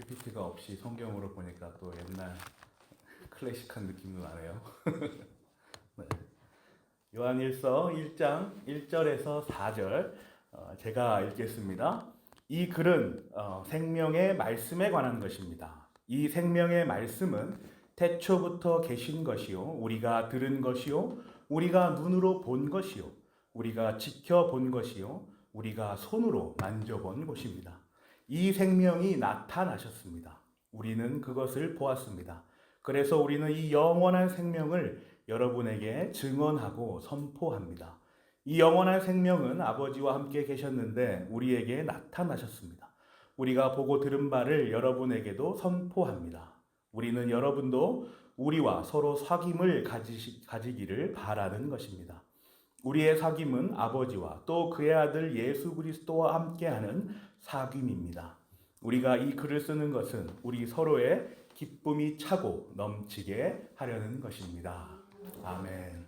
PPT가 없이 성경으로 보니까 또 옛날 클래식한 느낌도 나네요. 네. 요한일서 1장 1절에서 4절 제가 읽겠습니다. 이 글은 생명의 말씀에 관한 것입니다. 이 생명의 말씀은 태초부터 계신 것이요 우리가 들은 것이요 우리가 눈으로 본 것이요 우리가 지켜본 것이요 우리가 손으로 만져본 것입니다. 이 생명이 나타나셨습니다. 우리는 그것을 보았습니다. 그래서 우리는 이 영원한 생명을 여러분에게 증언하고 선포합니다. 이 영원한 생명은 아버지와 함께 계셨는데 우리에게 나타나셨습니다. 우리가 보고 들은 바를 여러분에게도 선포합니다. 우리는 여러분도 우리와 서로 사귐을 가지기를 바라는 것입니다. 우리의 사귐은 아버지와 또 그의 아들 예수 그리스도와 함께하는 사귐입니다. 우리가 이 글을 쓰는 것은 우리 서로의 기쁨이 차고 넘치게 하려는 것입니다. 아멘.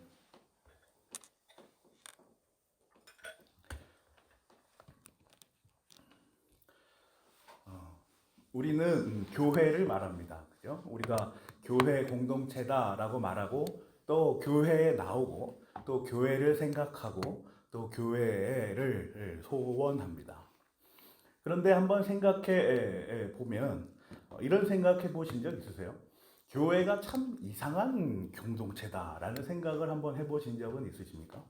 우리는 교회를 말합니다. 그죠? 우리가 교회 공동체다라고 말하고 또 교회에 나오고 또 교회를 생각하고 또 교회를 소원합니다. 그런데 한번 생각해 보면 이런 생각해 보신 적 있으세요? 교회가 참 이상한 공동체다라는 생각을 한번 해보신 적은 있으십니까?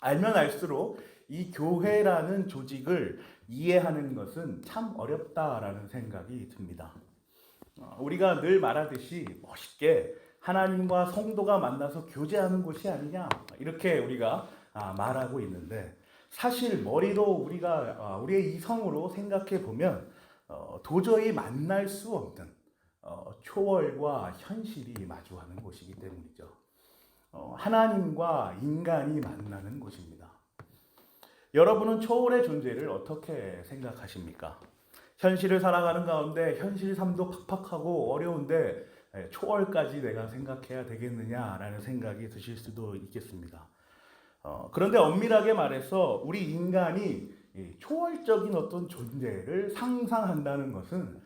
알면 알수록 이 교회라는 조직을 이해하는 것은 참 어렵다라는 생각이 듭니다. 우리가 늘 말하듯이 멋있게 하나님과 성도가 만나서 교제하는 곳이 아니냐 이렇게 우리가 말하고 있는데 사실 머리로 우리가 우리의 이성으로 생각해 보면 도저히 만날 수 없는 초월과 현실이 마주하는 곳이기 때문이죠. 하나님과 인간이 만나는 곳입니다. 여러분은 초월의 존재를 어떻게 생각하십니까? 현실을 살아가는 가운데 현실 삶도 팍팍하고 어려운데 초월까지 내가 생각해야 되겠느냐라는 생각이 드실 수도 있겠습니다. 그런데 엄밀하게 말해서 우리 인간이 초월적인 어떤 존재를 상상한다는 것은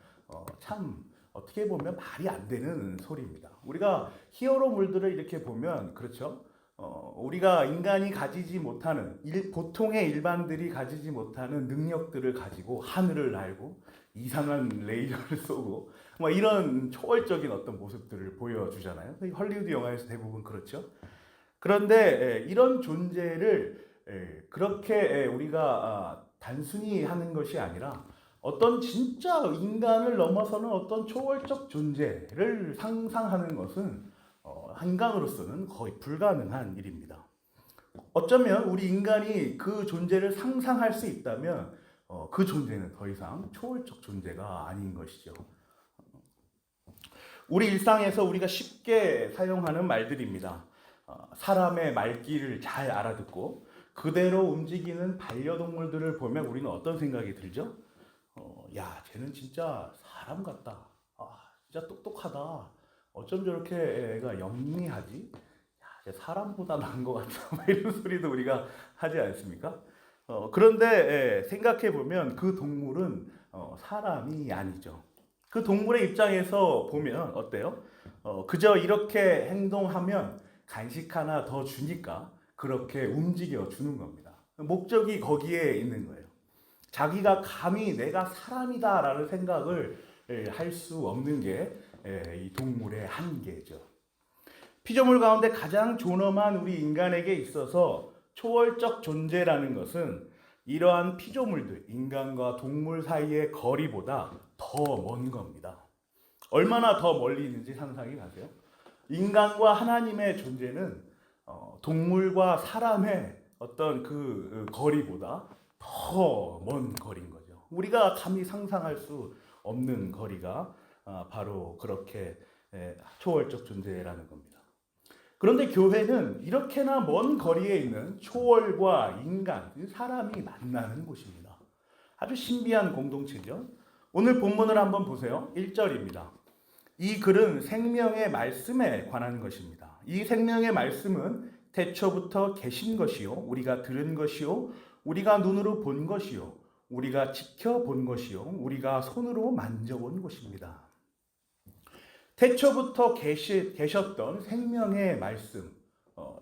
참 어떻게 보면 말이 안 되는 소리입니다. 우리가 히어로물들을 이렇게 보면 그렇죠. 우리가 인간이 가지지 못하는 보통의 일반들이 가지지 못하는 능력들을 가지고 하늘을 날고 이상한 레이저를 쏘고 뭐 이런 초월적인 어떤 모습들을 보여주잖아요. 헐리우드 영화에서 대부분 그렇죠. 그런데 이런 존재를 그렇게 우리가 단순히 하는 것이 아니라 어떤 진짜 인간을 넘어서는 어떤 초월적 존재를 상상하는 것은 인간으로서는 거의 불가능한 일입니다. 어쩌면 우리 인간이 그 존재를 상상할 수 있다면 그 존재는 더 이상 초월적 존재가 아닌 것이죠. 우리 일상에서 우리가 쉽게 사용하는 말들입니다. 사람의 말귀를 잘 알아듣고 그대로 움직이는 반려동물들을 보면 우리는 어떤 생각이 들죠? 야, 쟤는 진짜 사람 같다. 진짜 똑똑하다. 어쩜 저렇게 애가 영리하지? 야, 쟤 사람보다 나은 것 같다. 이런 소리도 우리가 하지 않습니까? 그런데 생각해 보면 그 동물은 사람이 아니죠. 그 동물의 입장에서 보면 어때요? 그저 이렇게 행동하면 간식 하나 더 주니까 그렇게 움직여 주는 겁니다. 목적이 거기에 있는 거예요. 자기가 감히 내가 사람이다라는 생각을 할 수 없는 게 이 동물의 한계죠. 피조물 가운데 가장 존엄한 우리 인간에게 있어서 초월적 존재라는 것은 이러한 피조물들, 인간과 동물 사이의 거리보다 더 먼 겁니다. 얼마나 더 멀리 있는지 상상이 가세요? 인간과 하나님의 존재는 동물과 사람의 어떤 그 거리보다 더 먼 거리인 거죠. 우리가 감히 상상할 수 없는 거리가 바로 그렇게 초월적 존재라는 겁니다. 그런데 교회는 이렇게나 먼 거리에 있는 초월과 인간, 사람이 만나는 곳입니다. 아주 신비한 공동체죠. 오늘 본문을 한번 보세요. 1절입니다. 이 글은 생명의 말씀에 관한 것입니다. 이 생명의 말씀은 태초부터 계신 것이요 우리가 들은 것이요 우리가 눈으로 본 것이요 우리가 지켜본 것이요 우리가 손으로 만져본 것입니다. 태초부터 계셨던 생명의 말씀,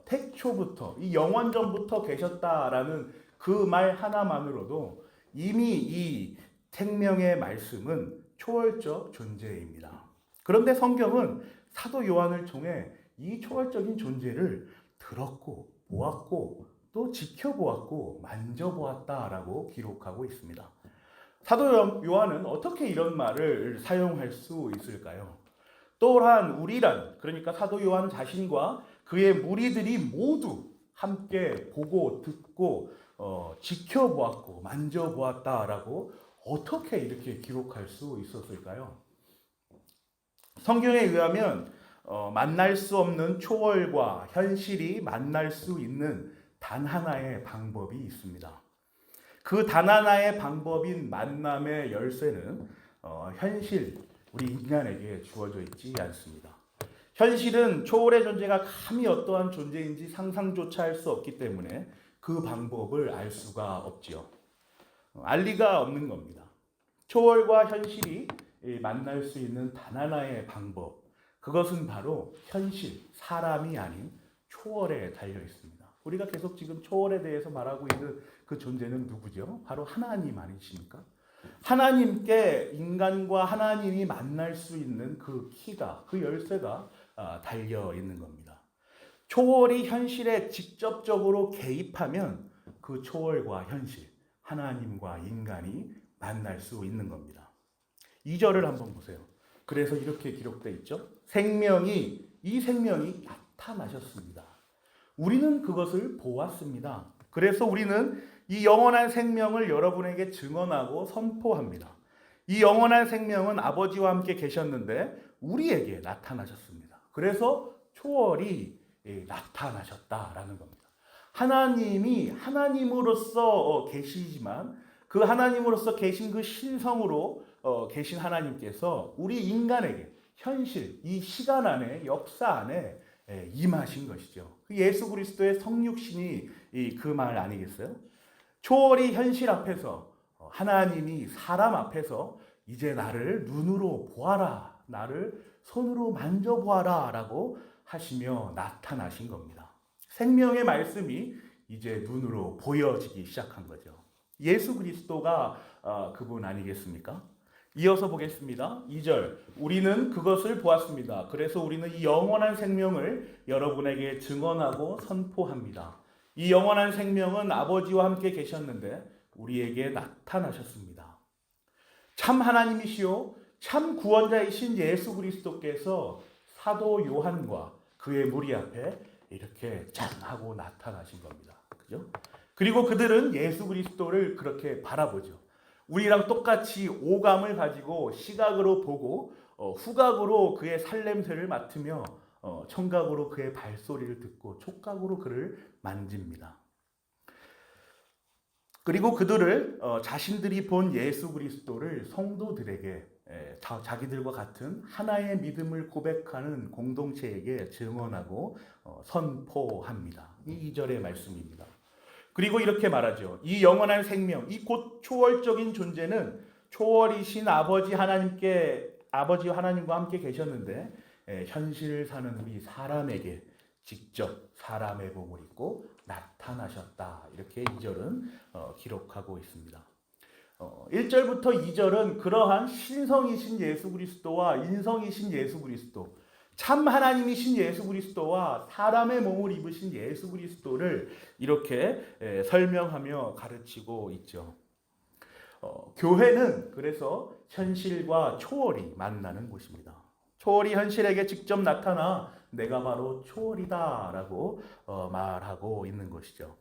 태초부터 이 영원전부터 계셨다라는 그 말 하나만으로도 이미 이 생명의 말씀은 초월적 존재입니다. 그런데 성경은 사도 요한을 통해 이 초월적인 존재를 들었고 보았고 또 지켜보았고 만져보았다라고 기록하고 있습니다. 사도 요한은 어떻게 이런 말을 사용할 수 있을까요? 또한 우리란, 그러니까 사도 요한 자신과 그의 무리들이 모두 함께 보고 듣고 지켜보았고 만져보았다라고 어떻게 이렇게 기록할 수 있었을까요? 성경에 의하면 만날 수 없는 초월과 현실이 만날 수 있는 단 하나의 방법이 있습니다. 그 단 하나의 방법인 만남의 열쇠는 현실, 우리 인간에게 주어져 있지 않습니다. 현실은 초월의 존재가 감히 어떠한 존재인지 상상조차 할 수 없기 때문에 그 방법을 알 수가 없지요. 알 리가 없는 겁니다. 초월과 현실이 만날 수 있는 단 하나의 방법, 그것은 바로 현실, 사람이 아닌 초월에 달려 있습니다. 우리가 계속 지금 초월에 대해서 말하고 있는 그 존재는 누구죠? 바로 하나님 아니십니까? 하나님께 인간과 하나님이 만날 수 있는 그 키가, 그 열쇠가 달려 있는 겁니다. 초월이 현실에 직접적으로 개입하면 그 초월과 현실, 하나님과 인간이 만날 수 있는 겁니다. 2절을 한번 보세요. 그래서 이렇게 기록되어 있죠. 이 생명이 나타나셨습니다. 우리는 그것을 보았습니다. 그래서 우리는 이 영원한 생명을 여러분에게 증언하고 선포합니다. 이 영원한 생명은 아버지와 함께 계셨는데 우리에게 나타나셨습니다. 그래서 초월이 나타나셨다라는 겁니다. 하나님이 하나님으로서 계시지만 그 하나님으로서 계신 그 신성으로 계신 하나님께서 우리 인간에게 현실, 이 시간 안에, 역사 안에 임하신 것이죠. 예수 그리스도의 성육신이 그 말 아니겠어요? 초월이 현실 앞에서 하나님이 사람 앞에서 이제 나를 눈으로 보아라, 나를 손으로 만져보아라 라고 하시며 나타나신 겁니다. 생명의 말씀이 이제 눈으로 보여지기 시작한 거죠. 예수 그리스도가 그분 아니겠습니까? 이어서 보겠습니다. 2절. 우리는 그것을 보았습니다. 그래서 우리는 이 영원한 생명을 여러분에게 증언하고 선포합니다. 이 영원한 생명은 아버지와 함께 계셨는데 우리에게 나타나셨습니다. 참 하나님이시요 참 구원자이신 예수 그리스도께서 사도 요한과 그의 무리 앞에 이렇게 짠 하고 나타나신 겁니다. 그죠? 그리고 그들은 예수 그리스도를 그렇게 바라보죠. 우리랑 똑같이 오감을 가지고 시각으로 보고 후각으로 그의 살냄새를 맡으며 청각으로 그의 발소리를 듣고 촉각으로 그를 만집니다. 그리고 그들을 자신들이 본 예수 그리스도를 성도들에게 자기들과 같은 하나의 믿음을 고백하는 공동체에게 증언하고 선포합니다. 이 2절의 말씀입니다. 그리고 이렇게 말하죠. 이 영원한 생명, 이 곧 초월적인 존재는 초월이신 아버지 하나님과 함께 계셨는데 현실을 사는 우리 사람에게 직접 사람의 몸을 입고 나타나셨다. 이렇게 2절은 기록하고 있습니다. 1절부터 2절은 그러한 신성이신 예수 그리스도와 인성이신 예수 그리스도, 참 하나님이신 예수 그리스도와 사람의 몸을 입으신 예수 그리스도를 이렇게 설명하며 가르치고 있죠. 교회는 그래서 현실과 초월이 만나는 곳입니다. 초월이 현실에게 직접 나타나 내가 바로 초월이다라고 말하고 있는 것이죠.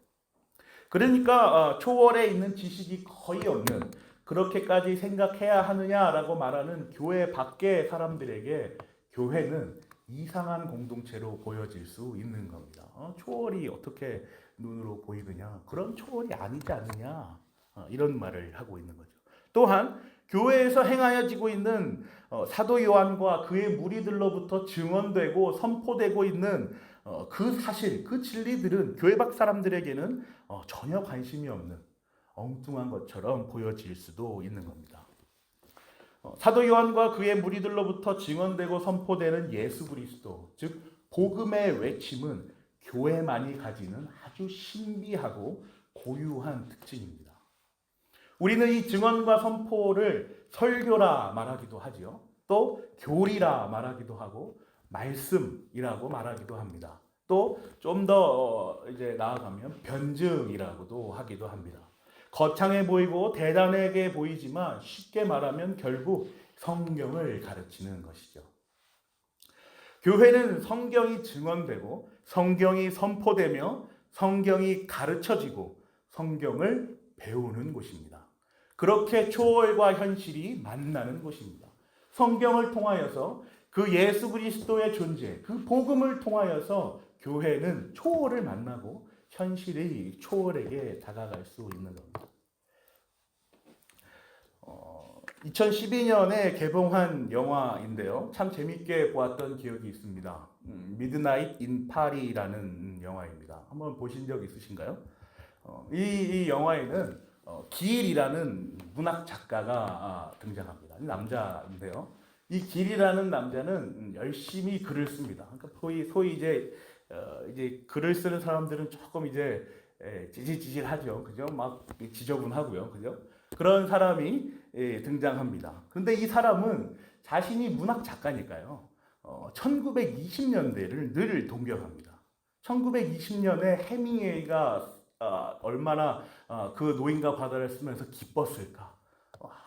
그러니까 초월에 있는 지식이 거의 없는, 그렇게까지 생각해야 하느냐라고 말하는 교회 밖의 사람들에게 교회는 이상한 공동체로 보여질 수 있는 겁니다. 초월이 어떻게 눈으로 보이느냐? 그런 초월이 아니지 않느냐? 이런 말을 하고 있는 거죠. 또한 교회에서 행하여지고 있는 사도 요한과 그의 무리들로부터 증언되고 선포되고 있는 그 사실, 그 진리들은 교회 밖 사람들에게는 전혀 관심이 없는, 엉뚱한 것처럼 보여질 수도 있는 겁니다. 사도 요한과 그의 무리들로부터 증언되고 선포되는 예수 그리스도, 즉 복음의 외침은 교회만이 가지는 아주 신비하고 고유한 특징입니다. 우리는 이 증언과 선포를 설교라 말하기도 하지요. 또 교리라 말하기도 하고 말씀이라고 말하기도 합니다. 또 좀 더 이제 나아가면 변증이라고도 하기도 합니다. 거창해 보이고 대단하게 보이지만 쉽게 말하면 결국 성경을 가르치는 것이죠. 교회는 성경이 증언되고 성경이 선포되며 성경이 가르쳐지고 성경을 배우는 곳입니다. 그렇게 초월과 현실이 만나는 곳입니다. 성경을 통하여서 그 예수 그리스도의 존재, 그 복음을 통하여서 교회는 초월을 만나고 현실이 초월에게 다가갈 수 있는 겁니다. 2012년에 개봉한 영화인데요. 참 재밌게 보았던 기억이 있습니다. 미드나잇 인 파리라는 영화입니다. 한번 보신 적 있으신가요? 이 영화에는 길이라는 문학 작가가 등장합니다. 남자인데요. 이 길이라는 남자는 열심히 글을 씁니다. 그러니까 소위 이제 글을 쓰는 사람들은 조금 이제 찌질찌질하죠, 그죠? 막 지저분하고요, 그죠? 그런 사람이 등장합니다. 그런데 이 사람은 자신이 문학 작가니까요. 1920년대를 늘 동경합니다. 1920년에 해밍웨이가 얼마나 그 노인과 바다를 쓰면서 기뻤을까?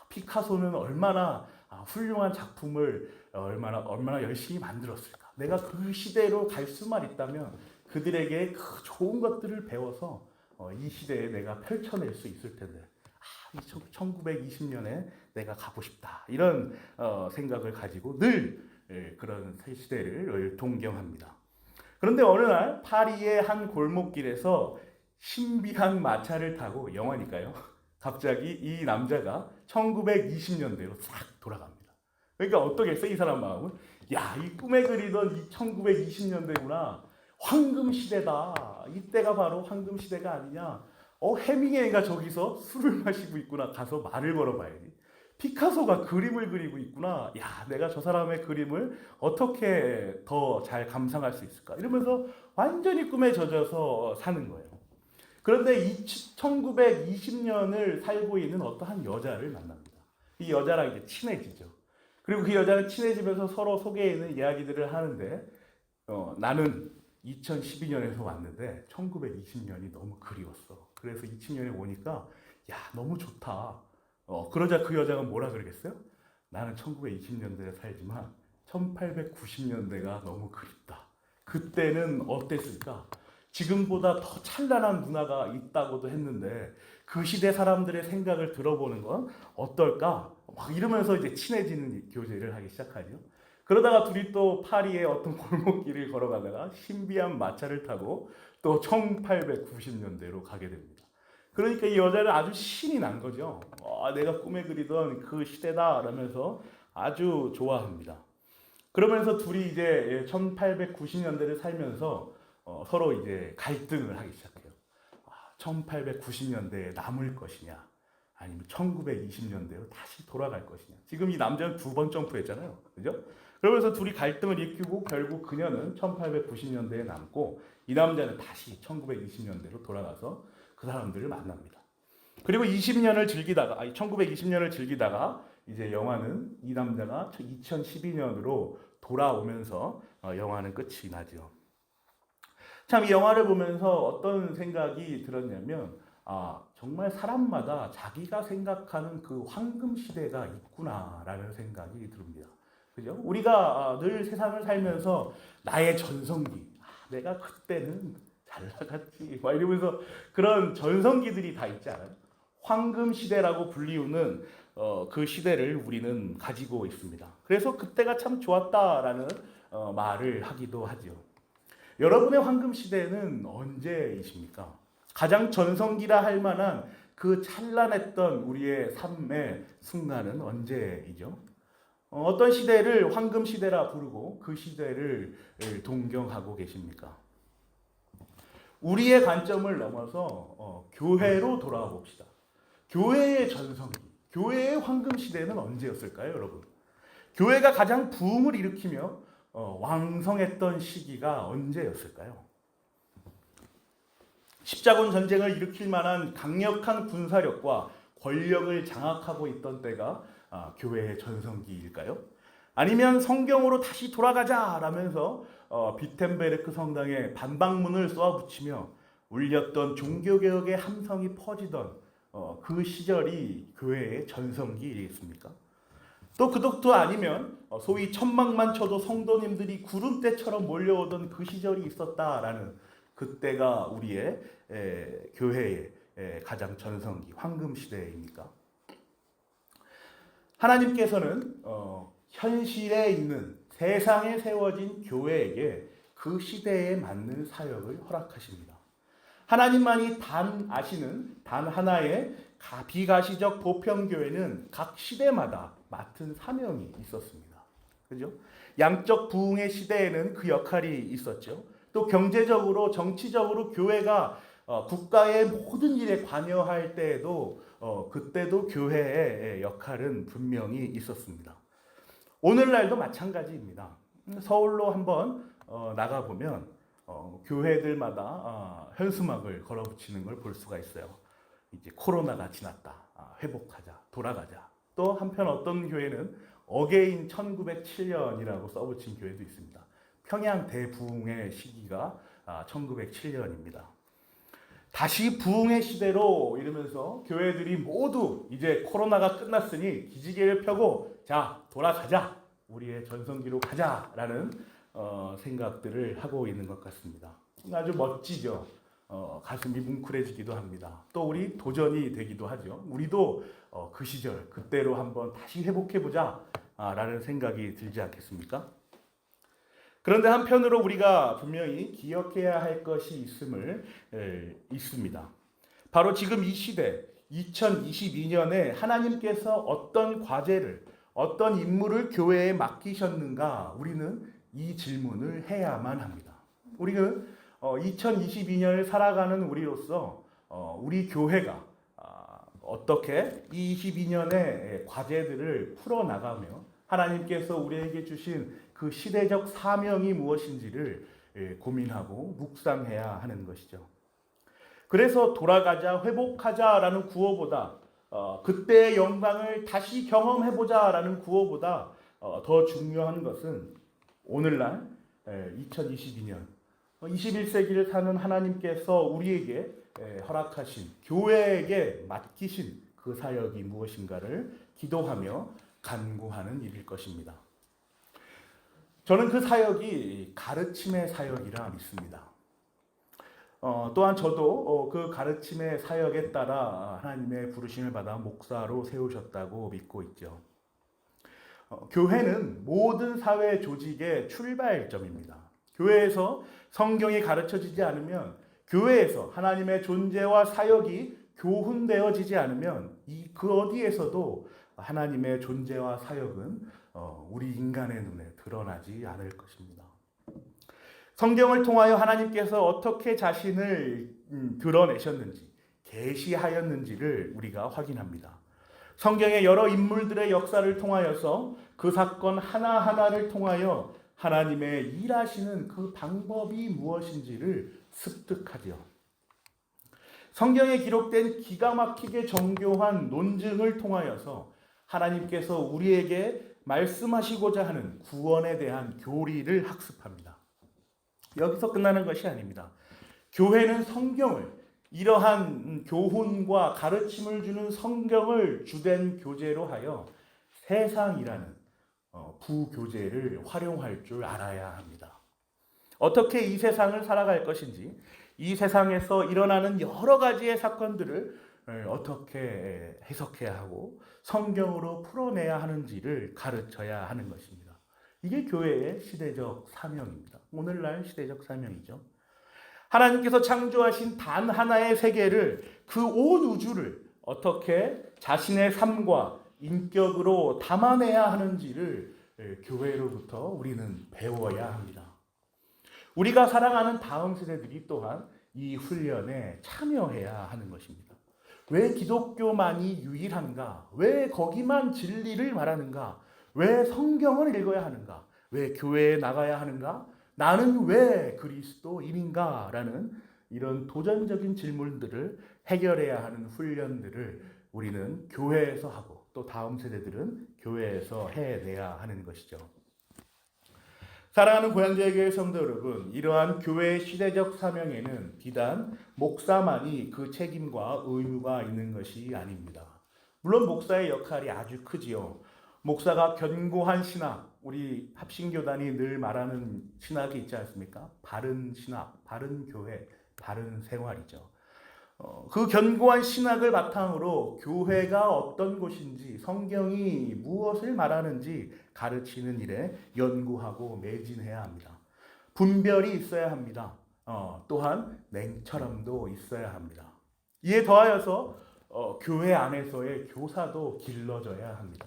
피카소는 얼마나 훌륭한 작품을 얼마나 열심히 만들었을까? 내가 그 시대로 갈 수만 있다면 그들에게 그 좋은 것들을 배워서 이 시대에 내가 펼쳐낼 수 있을 텐데 1920년에 내가 가고 싶다, 이런 생각을 가지고 늘 그런 새 시대를 동경합니다. 그런데 어느 날 파리의 한 골목길에서 신비한 마차를 타고, 영화니까요, 갑자기 이 남자가 1920년대로 싹 돌아갑니다. 그러니까 어떠겠어 이 사람 마음은? 야, 이 꿈에 그리던 이 1920년대구나. 황금 시대다. 이때가 바로 황금 시대가 아니냐. 해밍웨이가 저기서 술을 마시고 있구나. 가서 말을 걸어봐야지. 피카소가 그림을 그리고 있구나. 야, 내가 저 사람의 그림을 어떻게 더 잘 감상할 수 있을까? 이러면서 완전히 꿈에 젖어서 사는 거예요. 그런데 1920년을 살고 있는 어떠한 여자를 만납니다. 이 여자랑 이제 친해지죠. 그리고 그 여자는 친해지면서 서로 속에 있는 이야기들을 하는데, 나는 2012년에서 왔는데 1920년이 너무 그리웠어. 그래서 20년에 오니까 야, 너무 좋다. 그러자 그 여자가 뭐라 그러겠어요? 나는 1920년대에 살지만 1890년대가 너무 그립다. 그때는 어땠을까? 지금보다 더 찬란한 문화가 있다고도 했는데 그 시대 사람들의 생각을 들어보는 건 어떨까? 막 이러면서 이제 친해지는 교제를 하기 시작하죠. 그러다가 둘이 또 파리의 어떤 골목길을 걸어가다가 신비한 마차를 타고 또 1890년대로 가게 됩니다. 그러니까 이 여자는 아주 신이 난 거죠. 내가 꿈에 그리던 그 시대다 라면서 아주 좋아합니다. 그러면서 둘이 이제 1890년대를 살면서 서로 이제 갈등을 하기 시작해요. 1890년대에 남을 것이냐, 아니면 1920년대로 다시 돌아갈 것이냐. 지금 이 남자는 2번 점프했잖아요, 그죠? 그러면서 둘이 갈등을 일으키고 결국 그녀는 1890년대에 남고 이 남자는 다시 1920년대로 돌아가서 그 사람들을 만납니다. 그리고 1920년을 즐기다가 이제 영화는 이 남자가 2012년으로 돌아오면서 영화는 끝이 나죠. 참 이 영화를 보면서 어떤 생각이 들었냐면 정말 사람마다 자기가 생각하는 그 황금 시대가 있구나라는 생각이 듭니다. 그죠? 우리가 늘 세상을 살면서 나의 전성기, 내가 그때는 잘 나갔지, 막 이러면서 그런 전성기들이 다 있지 않아요? 황금 시대라고 불리우는 그 시대를 우리는 가지고 있습니다. 그래서 그때가 참 좋았다라는 말을 하기도 하죠. 여러분의 황금 시대는 언제이십니까? 가장 전성기라 할 만한 그 찬란했던 우리의 삶의 순간은 언제이죠? 어떤 시대를 황금 시대라 부르고 그 시대를 동경하고 계십니까? 우리의 관점을 넘어서 교회로 돌아와 봅시다. 교회의 전성기, 교회의 황금 시대는 언제였을까요, 여러분? 교회가 가장 부흥을 일으키며 왕성했던 시기가 언제였을까요? 십자군 전쟁을 일으킬 만한 강력한 군사력과 권력을 장악하고 있던 때가 교회의 전성기일까요? 아니면 성경으로 다시 돌아가자라면서 비텐베르크 성당에 반박문을 쏘아붙이며 울렸던 종교개혁의 함성이 퍼지던 그 시절이 교회의 전성기이겠습니까? 또 그것도 아니면 소위 천막만 쳐도 성도님들이 구름대처럼 몰려오던 그 시절이 있었다라는 그때가 우리의 교회의 가장 전성기 황금 시대입니까? 하나님께서는 현실에 있는 세상에 세워진 교회에게 그 시대에 맞는 사역을 허락하십니다. 하나님만이 단 아시는 단 하나의 비가시적 보편교회는 각 시대마다 맡은 사명이 있었습니다. 그죠? 양적 부흥의 시대에는 그 역할이 있었죠. 또 경제적으로, 정치적으로 교회가 국가의 모든 일에 관여할 때에도 그때도 교회의 역할은 분명히 있었습니다. 오늘날도 마찬가지입니다. 서울로 한번 나가보면 교회들마다 현수막을 걸어붙이는 걸 볼 수가 있어요. 이제 코로나가 지났다, 회복하자, 돌아가자. 또 한편 어떤 교회는 어게인 1907년이라고 써붙인 교회도 있습니다. 평양 대부흥의 시기가 1907년입니다. 다시 부흥의 시대로 이러면서 교회들이 모두 이제 코로나가 끝났으니 기지개를 펴고 자 돌아가자, 우리의 전성기로 가자라는 생각들을 하고 있는 것 같습니다. 아주 멋지죠. 가슴이 뭉클해지기도 합니다. 또 우리 도전이 되기도 하죠. 우리도 그 시절 그때로 한번 다시 회복해보자 라는 생각이 들지 않겠습니까? 그런데 한편으로 우리가 분명히 기억해야 할 것이 있습니다. 바로 지금 이 시대 2022년에 하나님께서 어떤 과제를, 어떤 임무를 교회에 맡기셨는가, 우리는 이 질문을 해야만 합니다. 우리는 2022년을 살아가는 우리로서 우리 교회가 어떻게 이 22년의 과제들을 풀어나가며 하나님께서 우리에게 주신 그 시대적 사명이 무엇인지를 고민하고 묵상해야 하는 것이죠. 그래서 돌아가자, 회복하자라는 구호보다 그때의 영광을 다시 경험해보자라는 구호보다 더 중요한 것은 오늘날 2022년 21세기를 사는 하나님께서 우리에게 허락하신, 교회에게 맡기신 그 사역이 무엇인가를 기도하며 간구하는 일일 것입니다. 저는 그 사역이 가르침의 사역이라 믿습니다. 또한 저도 그 가르침의 사역에 따라 하나님의 부르심을 받아 목사로 세우셨다고 믿고 있죠. 교회는 모든 사회 조직의 출발점입니다. 교회에서 성경이 가르쳐지지 않으면, 교회에서 하나님의 존재와 사역이 교훈되어지지 않으면 그 어디에서도 하나님의 존재와 사역은 우리 인간의 눈에 드러나지 않을 것입니다. 성경을 통하여 하나님께서 어떻게 자신을 드러내셨는지, 계시하였는지를 우리가 확인합니다. 성경의 여러 인물들의 역사를 통하여서 그 사건 하나하나를 통하여 하나님의 일하시는 그 방법이 무엇인지를 습득하지요. 성경에 기록된 기가 막히게 정교한 논증을 통하여서 하나님께서 우리에게 말씀하시고자 하는 구원에 대한 교리를 학습합니다. 여기서 끝나는 것이 아닙니다. 교회는 성경을, 이러한 교훈과 가르침을 주는 성경을 주된 교재로 하여 세상이라는 부교재를 활용할 줄 알아야 합니다. 어떻게 이 세상을 살아갈 것인지, 이 세상에서 일어나는 여러 가지의 사건들을 어떻게 해석해야 하고 성경으로 풀어내야 하는지를 가르쳐야 하는 것입니다. 이게 교회의 시대적 사명입니다. 오늘날 시대적 사명이죠. 하나님께서 창조하신 단 하나의 세계를, 그 온 우주를 어떻게 자신의 삶과 인격으로 담아내야 하는지를 교회로부터 우리는 배워야 합니다. 우리가 살아가는 다음 세대들이 또한 이 훈련에 참여해야 하는 것입니다. 왜 기독교만이 유일한가? 왜 거기만 진리를 말하는가? 왜 성경을 읽어야 하는가? 왜 교회에 나가야 하는가? 나는 왜 그리스도인인가? 라는 이런 도전적인 질문들을 해결해야 하는 훈련들을 우리는 교회에서 하고 또 다음 세대들은 교회에서 해내야 하는 것이죠. 사랑하는 고향제교회 성도 여러분, 이러한 교회의 시대적 사명에는 비단 목사만이 그 책임과 의무가 있는 것이 아닙니다. 물론 목사의 역할이 아주 크지요. 목사가 견고한 신학, 우리 합신교단이 늘 말하는 신학이 있지 않습니까? 바른 신학, 바른 교회, 바른 생활이죠. 그 견고한 신학을 바탕으로 교회가 어떤 곳인지 성경이 무엇을 말하는지 가르치는 일에 연구하고 매진해야 합니다. 분별이 있어야 합니다. 또한 냉철함도 있어야 합니다. 이에 더하여서 교회 안에서의 교사도 길러져야 합니다.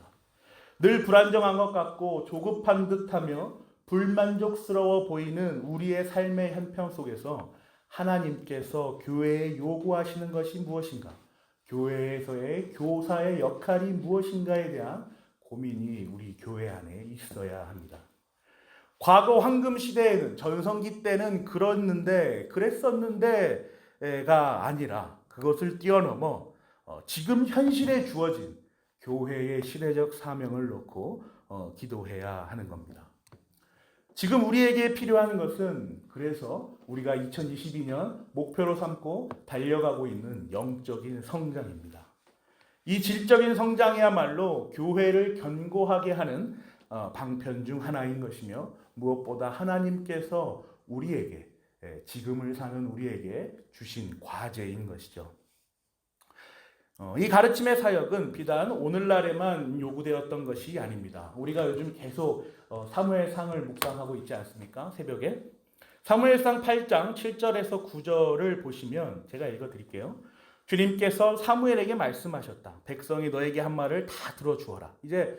늘 불안정한 것 같고 조급한 듯하며 불만족스러워 보이는 우리의 삶의 현평 속에서 하나님께서 교회에 요구하시는 것이 무엇인가? 교회에서의 교사의 역할이 무엇인가에 대한 고민이 우리 교회 안에 있어야 합니다. 과거 황금 시대에는 전성기 때는 그랬었는데가 아니라 그것을 뛰어넘어 지금 현실에 주어진 교회의 시대적 사명을 놓고 기도해야 하는 겁니다. 지금 우리에게 필요한 것은 그래서 우리가 2022년 목표로 삼고 달려가고 있는 영적인 성장입니다. 이 질적인 성장이야말로 교회를 견고하게 하는 방편 중 하나인 것이며 무엇보다 하나님께서 우리에게 지금을 사는 우리에게 주신 과제인 것이죠. 이 가르침의 사역은 비단 오늘날에만 요구되었던 것이 아닙니다. 우리가 요즘 계속 사무엘상을 묵상하고 있지 않습니까? 새벽에. 사무엘상 8장 7절에서 9절을 보시면 제가 읽어드릴게요. 주님께서 사무엘에게 말씀하셨다. 백성이 너에게 한 말을 다 들어주어라. 이제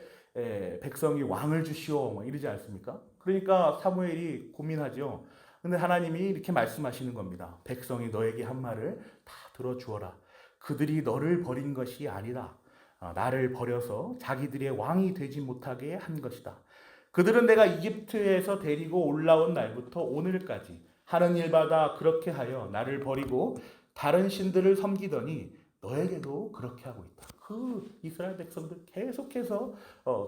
백성이 왕을 주시오 뭐 이러지 않습니까? 그러니까 사무엘이 고민하죠. 근데 하나님이 이렇게 말씀하시는 겁니다. 백성이 너에게 한 말을 다 들어주어라. 그들이 너를 버린 것이 아니라 나를 버려서 자기들의 왕이 되지 못하게 한 것이다. 그들은 내가 이집트에서 데리고 올라온 날부터 오늘까지 하는 일마다 그렇게 하여 나를 버리고 다른 신들을 섬기더니 너에게도 그렇게 하고 있다. 그 이스라엘 백성들 계속해서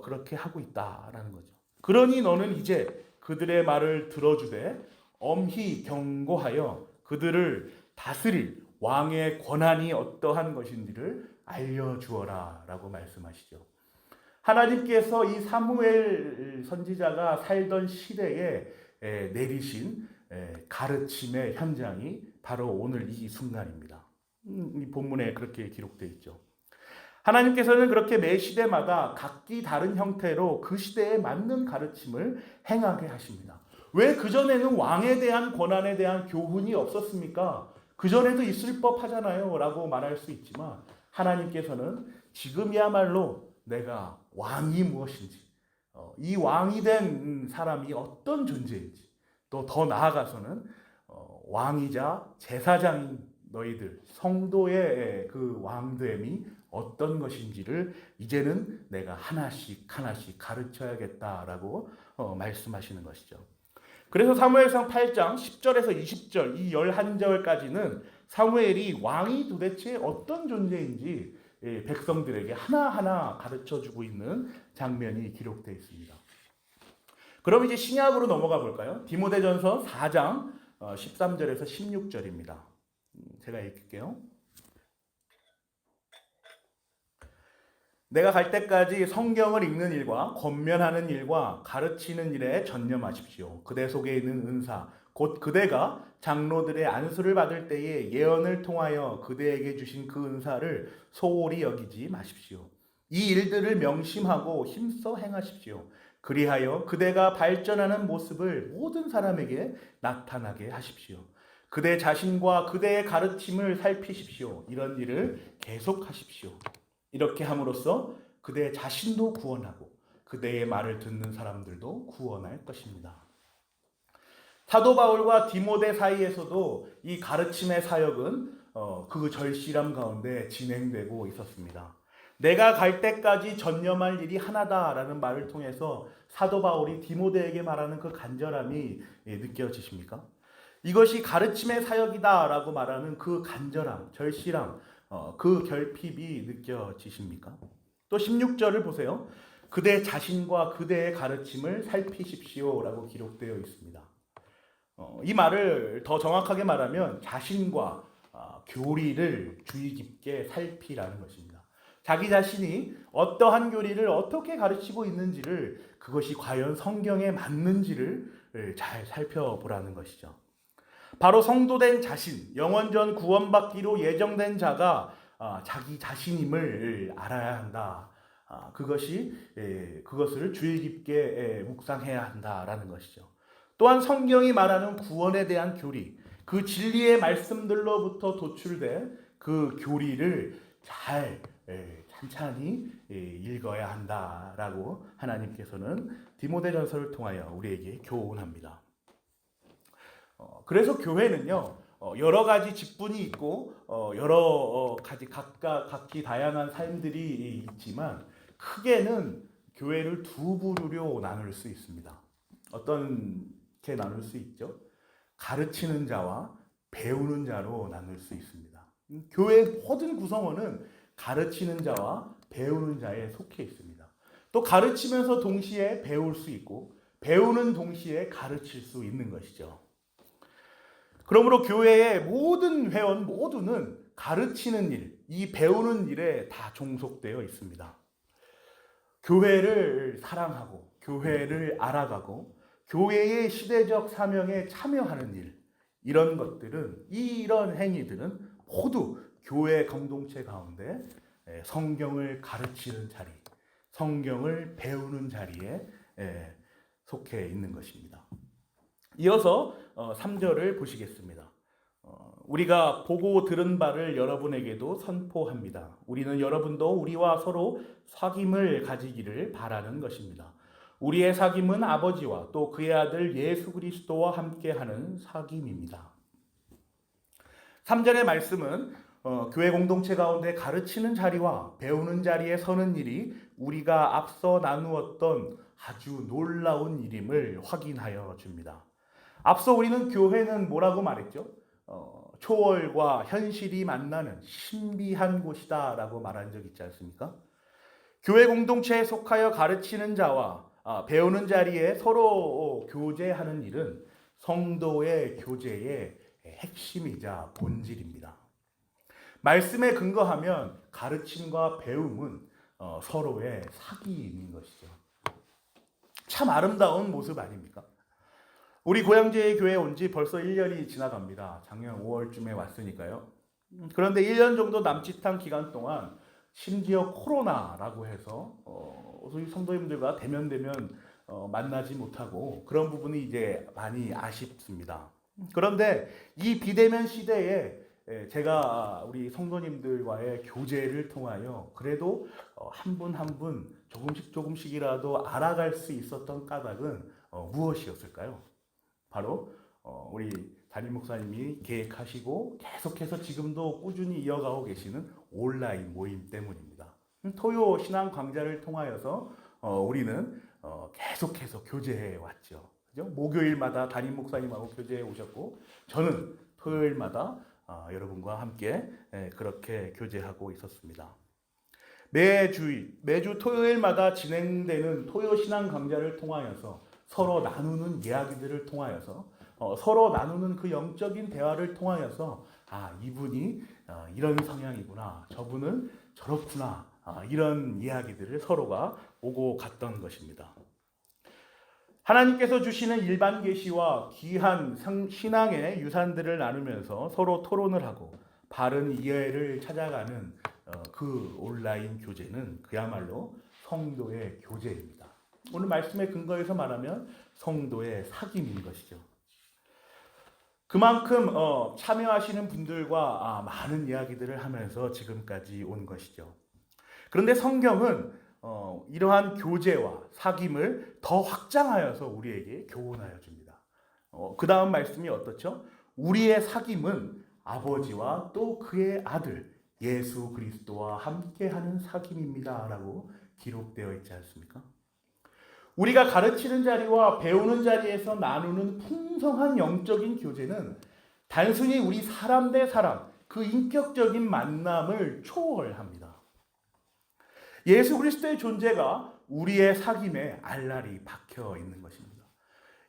그렇게 하고 있다라는 거죠. 그러니 너는 이제 그들의 말을 들어주되 엄히 경고하여 그들을 다스릴 왕의 권한이 어떠한 것인지를 알려주어라 라고 말씀하시죠. 하나님께서 이 사무엘 선지자가 살던 시대에 내리신 가르침의 현장이 바로 오늘 이 순간입니다. 이 본문에 그렇게 기록되어 있죠. 하나님께서는 그렇게 매 시대마다 각기 다른 형태로 그 시대에 맞는 가르침을 행하게 하십니다. 왜 그전에는 왕에 대한 권한에 대한 교훈이 없었습니까? 그전에도 있을 법하잖아요 라고 말할 수 있지만 하나님께서는 지금이야말로 내가 왕이 무엇인지 이 왕이 된 사람이 어떤 존재인지 또 더 나아가서는 왕이자 제사장인 너희들 성도의 그 왕됨이 어떤 것인지를 이제는 내가 하나씩 가르쳐야겠다라고 말씀하시는 것이죠. 그래서 사무엘상 8장 10절에서 20절 이 11절까지는 사무엘이 왕이 도대체 어떤 존재인지 백성들에게 하나하나 가르쳐주고 있는 장면이 기록되어 있습니다. 그럼 이제 신약으로 넘어가 볼까요? 디모데전서 4장 13절에서 16절입니다. 제가 읽을게요. 내가 갈 때까지 성경을 읽는 일과 권면하는 일과 가르치는 일에 전념하십시오. 그대 속에 있는 은사, 곧 그대가 장로들의 안수를 받을 때에 예언을 통하여 그대에게 주신 그 은사를 소홀히 여기지 마십시오. 이 일들을 명심하고 힘써 행하십시오. 그리하여 그대가 발전하는 모습을 모든 사람에게 나타나게 하십시오. 그대 자신과 그대의 가르침을 살피십시오. 이런 일을 계속하십시오. 이렇게 함으로써 그대 자신도 구원하고 그대의 말을 듣는 사람들도 구원할 것입니다. 사도 바울과 디모데 사이에서도 이 가르침의 사역은 그 절실함 가운데 진행되고 있었습니다. 내가 갈 때까지 전념할 일이 하나다라는 말을 통해서 사도 바울이 디모데에게 말하는 그 간절함이 느껴지십니까? 이것이 가르침의 사역이다라고 말하는 그 간절함, 절실함, 그 결핍이 느껴지십니까? 또 16절을 보세요. 그대 자신과 그대의 가르침을 살피십시오라고 기록되어 있습니다. 이 말을 더 정확하게 말하면 자신과 교리를 주의 깊게 살피라는 것입니다. 자기 자신이 어떠한 교리를 어떻게 가르치고 있는지를, 그것이 과연 성경에 맞는지를 잘 살펴보라는 것이죠. 바로 성도된 자신, 영원전 구원받기로 예정된 자가 자기 자신임을 알아야 한다. 그것을 주의 깊게 묵상해야 한다라는 것이죠. 또한 성경이 말하는 구원에 대한 교리, 그 진리의 말씀들로부터 도출된 그 교리를 잘 찬찬히 읽어야 한다라고 하나님께서는 디모데전서를 통하여 우리에게 교훈합니다. 그래서 교회는요, 여러 가지 직분이 있고 여러 가지 각기 다양한 삶들이 있지만 크게는 교회를 두 부류로 나눌 수 있습니다. 어떻게 나눌 수 있죠? 가르치는 자와 배우는 자로 나눌 수 있습니다. 교회의 모든 구성원은 가르치는 자와 배우는 자에 속해 있습니다. 또 가르치면서 동시에 배울 수 있고 배우는 동시에 가르칠 수 있는 것이죠. 그러므로 교회의 모든 회원 모두는 가르치는 일, 이 배우는 일에 다 종속되어 있습니다. 교회를 사랑하고 교회를 알아가고 교회의 시대적 사명에 참여하는 일, 이런 행위들은 모두 교회 공동체 가운데 성경을 가르치는 자리, 성경을 배우는 자리에 속해 있는 것입니다. 이어서 3절을 보시겠습니다. 우리가 보고 들은 바를 여러분에게도 선포합니다. 우리는 여러분도 우리와 서로 사귐을 가지기를 바라는 것입니다. 우리의 사귐은 아버지와 또 그의 아들 예수 그리스도와 함께하는 사귐입니다. 3절의 말씀은 교회 공동체 가운데 가르치는 자리와 배우는 자리에 서는 일이 우리가 앞서 나누었던 아주 놀라운 일임을 확인하여 줍니다. 앞서 우리는 교회는 뭐라고 말했죠? 초월과 현실이 만나는 신비한 곳이다 라고 말한 적 있지 않습니까? 교회 공동체에 속하여 가르치는 자와 배우는 자리에 서로 교제하는 일은 성도의 교제의 핵심이자 본질입니다. 말씀에 근거하면 가르침과 배움은 서로의 사귐인 것이죠. 참 아름다운 모습 아닙니까? 우리 고양지의 교회에 온 지 벌써 1년이 지나갑니다. 작년 5월쯤에 왔으니까요. 그런데 1년 정도 남짓한 기간 동안 심지어 코로나라고 해서 우리 성도님들과 대면 만나지 못하고 그런 부분이 이제 많이 아쉽습니다. 그런데 이 비대면 시대에 제가 우리 성도님들과의 교제를 통하여 그래도 한 분 한 분 조금씩이라도 알아갈 수 있었던 까닭은 무엇이었을까요? 바로 우리 담임 목사님이 계획하시고 계속해서 지금도 꾸준히 이어가고 계시는 온라인 모임 때문입니다. 토요 신앙 강좌를 통하여서 우리는 계속해서 교제해 왔죠. 그죠? 목요일마다 담임 목사님하고 교제해 오셨고 저는 토요일마다 여러분과 함께 그렇게 교제하고 있었습니다. 매주 토요일마다 진행되는 토요 신앙 강좌를 통하여서 서로 나누는 이야기들을 통하여서 서로 나누는 그 영적인 대화를 통하여서 이분이 이런 성향이구나, 저분은 저렇구나, 이런 이야기들을 서로가 오고 갔던 것입니다. 하나님께서 주시는 일반 계시와 귀한 신앙의 유산들을 나누면서 서로 토론을 하고 바른 이해를 찾아가는 그 온라인 교제는 그야말로 성도의 교제입니다. 오늘 말씀의 근거에서 말하면 성도의 사귐인 것이죠. 그만큼 참여하시는 분들과 많은 이야기들을 하면서 지금까지 온 것이죠. 그런데 성경은 이러한 교제와 사귐을 더 확장하여서 우리에게 교훈하여 줍니다. 그 다음 말씀이 어떻죠? 우리의 사귐은 아버지와 또 그의 아들 예수 그리스도와 함께하는 사귐입니다라고 기록되어 있지 않습니까? 우리가 가르치는 자리와 배우는 자리에서 나누는 풍성한 영적인 교제는 단순히 우리 사람 대 사람 그 인격적인 만남을 초월합니다. 예수 그리스도의 존재가 우리의 사귐에 알알이 박혀 있는 것입니다.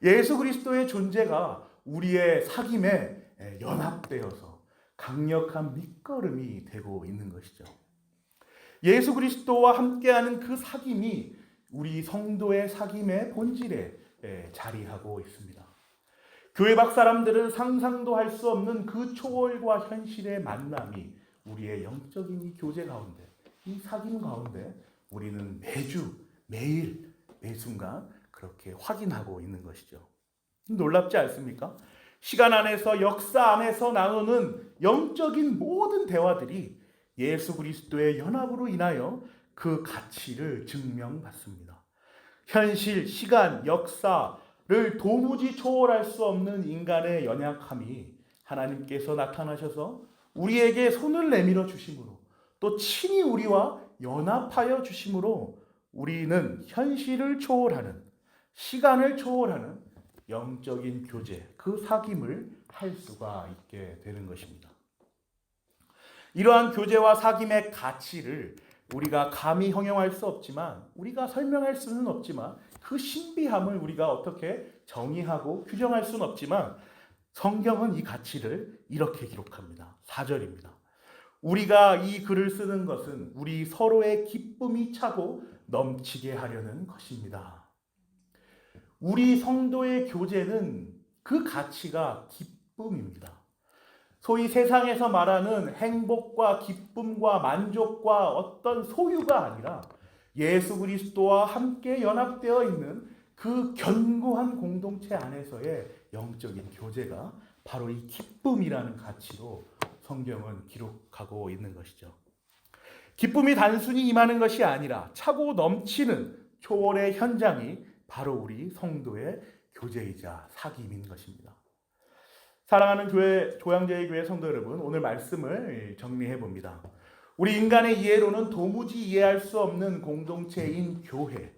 예수 그리스도의 존재가 우리의 사귐에 연합되어서 강력한 밑거름이 되고 있는 것이죠. 예수 그리스도와 함께하는 그 사귐이 우리 성도의 사귐의 본질에 자리하고 있습니다. 교회 밖 사람들은 상상도 할 수 없는 그 초월과 현실의 만남이 우리의 영적인 이 교제 가운데, 이 사귐 가운데 우리는 매주, 매일, 매순간 그렇게 확인하고 있는 것이죠. 놀랍지 않습니까? 시간 안에서, 역사 안에서 나누는 영적인 모든 대화들이 예수 그리스도의 연합으로 인하여 그 가치를 증명받습니다. 현실, 시간, 역사를 도무지 초월할 수 없는 인간의 연약함이 하나님께서 나타나셔서 우리에게 손을 내밀어 주심으로 또 친히 우리와 연합하여 주심으로 우리는 현실을 초월하는, 시간을 초월하는 영적인 교제, 그 사귐을 할 수가 있게 되는 것입니다. 이러한 교제와 사귐의 가치를 우리가 감히 형용할 수 없지만, 우리가 설명할 수는 없지만, 그 신비함을 우리가 어떻게 정의하고 규정할 수는 없지만, 성경은 이 가치를 이렇게 기록합니다. 4절입니다. 우리가 이 글을 쓰는 것은 우리 서로의 기쁨이 차고 넘치게 하려는 것입니다. 우리 성도의 교제는 그 가치가 기쁨입니다. 소위 세상에서 말하는 행복과 기쁨과 만족과 어떤 소유가 아니라 예수 그리스도와 함께 연합되어 있는 그 견고한 공동체 안에서의 영적인 교제가 바로 이 기쁨이라는 가치로 성경은 기록하고 있는 것이죠. 기쁨이 단순히 임하는 것이 아니라 차고 넘치는 초월의 현장이 바로 우리 성도의 교제이자 사귐인 것입니다. 사랑하는 교회, 조양제의 교회 성도 여러분, 오늘 말씀을 정리해 봅니다. 우리 인간의 이해로는 도무지 이해할 수 없는 공동체인 교회,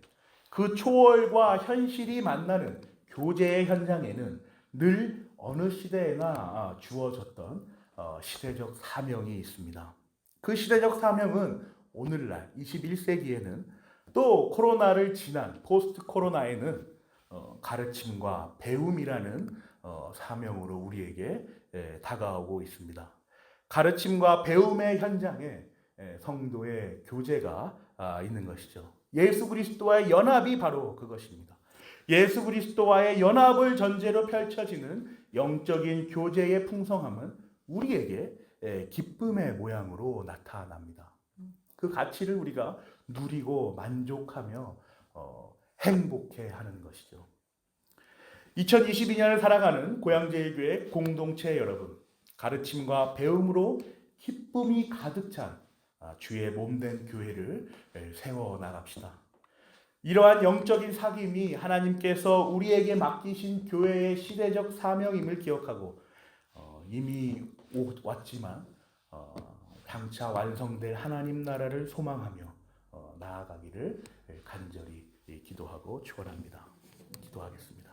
그 초월과 현실이 만나는 교제의 현장에는 늘 어느 시대에나 주어졌던 시대적 사명이 있습니다. 그 시대적 사명은 오늘날 21세기에는 또 코로나를 지난 포스트 코로나에는 가르침과 배움이라는 사명으로 우리에게 다가오고 있습니다. 가르침과 배움의 현장에 성도의 교제가 있는 것이죠. 예수 그리스도와의 연합이 바로 그것입니다. 예수 그리스도와의 연합을 전제로 펼쳐지는 영적인 교제의 풍성함은 우리에게 기쁨의 모양으로 나타납니다. 그 가치를 우리가 누리고 만족하며 행복해하는 것이죠. 2022년을 살아가는 고양제일교회 공동체 여러분, 가르침과 배움으로 기쁨이 가득 찬 주의 몸된 교회를 세워나갑시다. 이러한 영적인 사귐이 하나님께서 우리에게 맡기신 교회의 시대적 사명임을 기억하고 이미 왔지만 장차 완성될 하나님 나라를 소망하며 나아가기를 간절히 기도하고 축원합니다. 기도하겠습니다.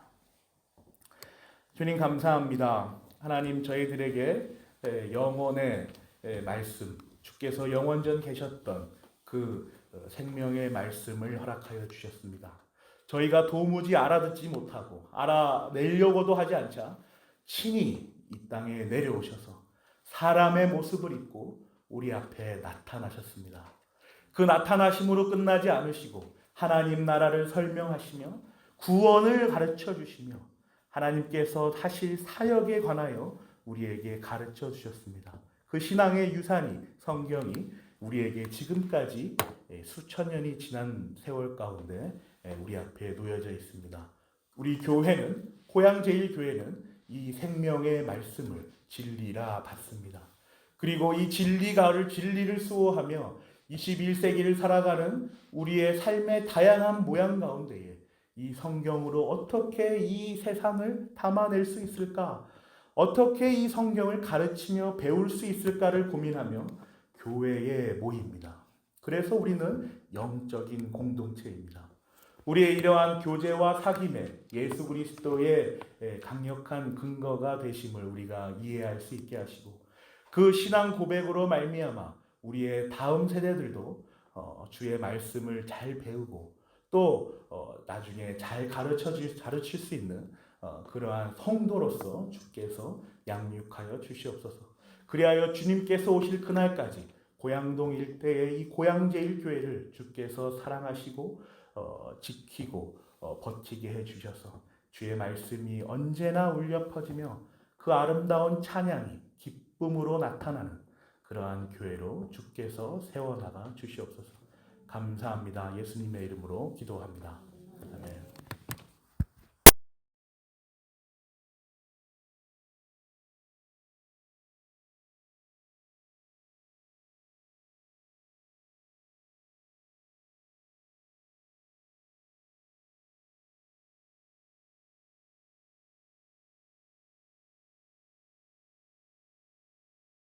주님 감사합니다. 하나님 저희들에게 영원의 말씀, 주께서 영원전 계셨던 그 생명의 말씀을 허락하여 주셨습니다. 저희가 도무지 알아듣지 못하고 알아내려고도 하지 않자 친히 이 땅에 내려오셔서 사람의 모습을 입고 우리 앞에 나타나셨습니다. 그 나타나심으로 끝나지 않으시고 하나님 나라를 설명하시며 구원을 가르쳐 주시며 하나님께서 하실 사역에 관하여 우리에게 가르쳐 주셨습니다. 그 신앙의 유산이, 성경이 우리에게 지금까지 수천 년이 지난 세월 가운데 우리 앞에 놓여져 있습니다. 우리 교회는, 고양제일교회는 이 생명의 말씀을 진리라 받습니다. 그리고 이 진리를 수호하며 21세기를 살아가는 우리의 삶의 다양한 모양 가운데에 이 성경으로 어떻게 이 세상을 담아낼 수 있을까? 어떻게 이 성경을 가르치며 배울 수 있을까를 고민하며 교회에 모입니다. 그래서 우리는 영적인 공동체입니다. 우리의 이러한 교제와 사귐에 예수 그리스도의 강력한 근거가 되심을 우리가 이해할 수 있게 하시고, 그 신앙 고백으로 말미암아 우리의 다음 세대들도 주의 말씀을 잘 배우고 또 나중에 잘 가르칠 수 있는 그러한 성도로서 주께서 양육하여 주시옵소서. 그리하여 주님께서 오실 그날까지 고양동 일대의 이 고양제일교회를 주께서 사랑하시고 지키고 버티게 해주셔서 주의 말씀이 언제나 울려 퍼지며 그 아름다운 찬양이 기쁨으로 나타나는 그러한 교회로 주께서 세워나가 주시옵소서. 감사합니다. 예수님의 이름으로 기도합니다. 아멘.